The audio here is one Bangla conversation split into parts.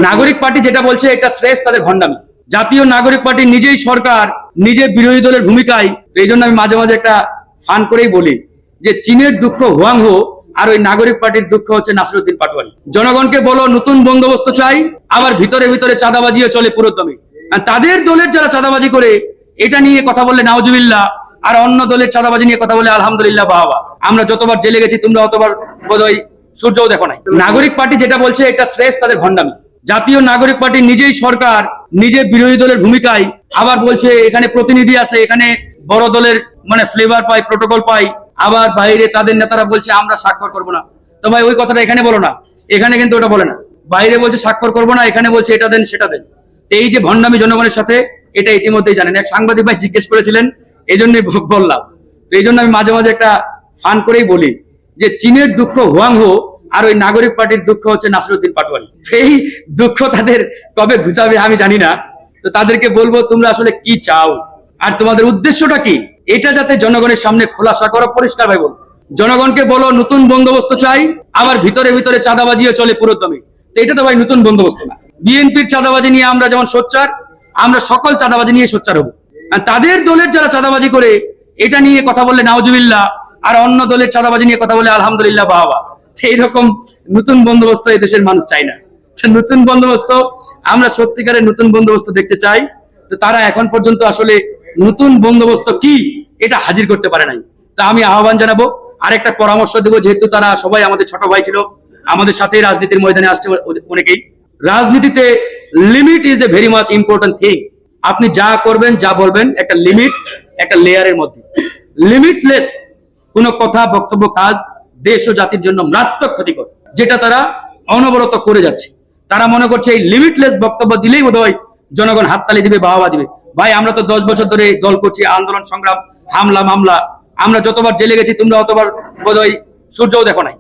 নাগরিক পার্টি যেটা বলছে এটা স্রেফ তাদের ভণ্ডামি। জাতীয় নাগরিক পার্টি নিজেই সরকার, নিজে বিরোধী দলের ভূমিকায়। এই জন্য আমি মাঝে মাঝে একটা ফান করেই বলি যে চীনের দুঃখ হুয়াংহো আর ওই নাগরিক পার্টির দুঃখ হচ্ছে নাসিরউদ্দিন পাটোয়ারি। জনগণকে বলো নতুন বন্দোবস্ত চাই, আবার ভিতরে ভিতরে চাঁদাবাজিও চলে পুরোদমে। তাদের দলের যারা চাঁদাবাজি করে এটা নিয়ে কথা বললে নাউজুবিল্লাহ, আর অন্য দলের চাঁদাবাজি নিয়ে কথা বলে আলহামদুলিল্লাহ বাবা। আমরা যতবার জেলে গেছি তোমরা অতবার বোধহয় সূর্যও দেখো নাই। নাগরিক পার্টি যেটা বলছে এটা স্রেফ তাদের ভণ্ডামি। জাতীয় নাগরিক পার্টি নিজেই সরকার, নিজে বিরোধী দলের ভূমিকায়, আবার বলছে এখানে প্রতিনিধি আছে, এখানে বড় দলের মানে ফ্লেভার পাই, প্রোটোকল পাই, আবার বাইরে তাদের নেতারা বলছে আমরা স্বাক্ষর করবো না। তো ভাই ওই কথাটা এখানে বলো না, এখানে কিন্তু ওটা বলে না। বাইরে বলছে স্বাক্ষর করবো না, এখানে বলছে এটা দেন সেটা দেন। এই যে ভণ্ডামি জনগণের সাথে, এটা ইতিমধ্যেই জানেন। এক সাংবাদিক ভাই জিজ্ঞেস করেছিলেন, এই জন্যই বললাম। এই জন্য আমি মাঝে মাঝে একটা ফান করেই বলি যে চীনের দুঃখ হুয়াংহো আর ওই নাগরিক পার্টির দুঃখ হচ্ছে নাসিরউদ্দিন পাটোয়ারি। এই দুঃখ তাদের কবে ঘুচাবে আমি জানি না। তো তাদেরকে বলবো তোমরা আসলে কি চাও আর তোমাদের উদ্দেশ্যটা কি, এটা যাতে জনগণের সামনে খোলাসা করো, পরিষ্কার ভাই বল। জনগণকে বলো নতুন বন্দোবস্ত চাই, আবার ভিতরে ভিতরে চাঁদাবাজিও চলে পুরোদমে। তো এটা তো ভাই নতুন বন্দোবস্ত না। বিএনপির চাঁদাবাজি নিয়ে আমরা যেমন সোচ্চার, আমরা সকল চাঁদাবাজি নিয়ে সোচ্চার হবো। আর তাদের দলের যারা চাঁদাবাজি করে এটা নিয়ে কথা বললে নাউজুবিল্লাহ, আর অন্য দলের চাঁদাবাজি নিয়ে কথা বলে আলহামদুলিল্লাহ বাবা। এইরকম নতুন বন্দোবস্ত এই দেশের মানুষ চাই না। নতুন বন্দোবস্ত, আমরা সত্যিকারের নতুন বন্দোবস্ত দেখতে চাই। তো তারা এখন পর্যন্ত আসলে নতুন বন্দোবস্ত কি এটা হাজির করতে পারে নাই। তা আমি আহ্বান জানাবো, আরেকটা পরামর্শ দেবো, যেহেতু তারা সবাই আমাদের ছোট ভাই ছিল, আমাদের সাথেই রাজনীতির ময়দানে আসছে অনেকেই। রাজনীতিতে limit is a very much important thing. আপনি যা করবেন, যা বলবেন, একটা লিমিট, একটা লেয়ারের মধ্যে। লিমিটলেস কোন কথা, বক্তব্য, কাজ দেশ ও জাতির জন্য মারাত্মক ক্ষতিকর, যেটা তারা অনবরত করে যাচ্ছে। তারা মনে করছে এই লিমিটলেস বক্তব্য দিলেই বোধহয় জনগণ হাততালি দিবে, বাহবা দিবে। ভাই আমরা তো 10 বছর ধরে দল করছি, আন্দোলন সংগ্রাম, হামলা মামলা, আমরা যতবার জেলে গেছি তোমরা অতবার বোধহয় সূর্যও দেখো নাই।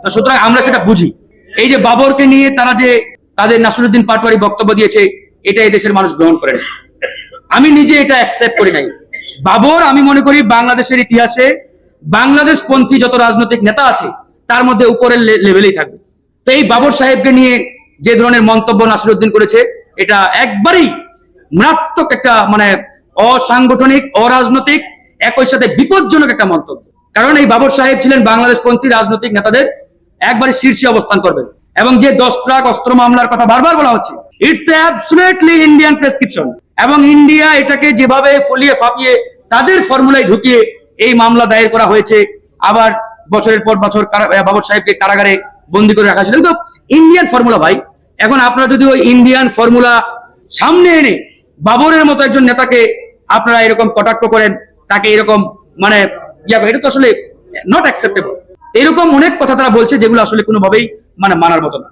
তো সুতরাং আমরা সেটা বুঝি। এই যে বাবরকে নিয়ে তারা যে তাদের নাসিরউদ্দিন পাটোয়ারি বক্তব্য দিয়েছে, এটা এই দেশের মানুষ গ্রহণ করে না। আমি নিজে এটা অ্যাকসেপ্ট করি নাই। বাবর আমি মনে করি বাংলাদেশের ইতিহাসে বাংলাদেশ পন্থী যত রাজনৈতিক নেতা আছে তার মধ্যে উপরের লেভেলেই থাকবে। তো এই বাবর সাহেবকে নিয়ে যে ধরনের মন্তব্য নাসিরউদ্দিন করেছে, এটা একবারেই মারাত্মক একটা মানে অসাংগঠনিক, অরাজনৈতিক, একই সাথে বিপজ্জনক একটা মন্তব্য। কারণ এই বাবর সাহেব ছিলেন বাংলাদেশ পন্থী রাজনৈতিক নেতাদের একবারে শীর্ষে অবস্থান করবেন। এবং যে 10 ট্রাক অস্ত্র মামলার কথা বারবার বলা হচ্ছে, ইটস অ্যাবসলিউটলি ইন্ডিয়ান প্রেসক্রিপশন। এবং ইন্ডিয়া এটাকে যেভাবে ফলিয়ে ফাঁপিয়ে তাদের ফর্মুলায় ঢুকিয়ে এই মামলা দায়ের করা হয়েছে, আবার বছরের পর বছর বাবর সাহেবকে কারাগারে বন্দী করে রাখা ছিল, কিন্তু ইন্ডিয়ান ফর্মুলা ভাই। এখন আপনারা যদি ওই ইন্ডিয়ান ফর্মুলা সামনে এনে বাবরের মতো একজন নেতাকে আপনারা এরকম কটাক্ষ করেন, তাকে এরকম মানে এটা তো আসলে নট অ্যাকসেপ্টেবল। এরকম অনেক কথা তারা বলছে যেগুলো আসলে কোনোভাবেই মানে মানার মতো না।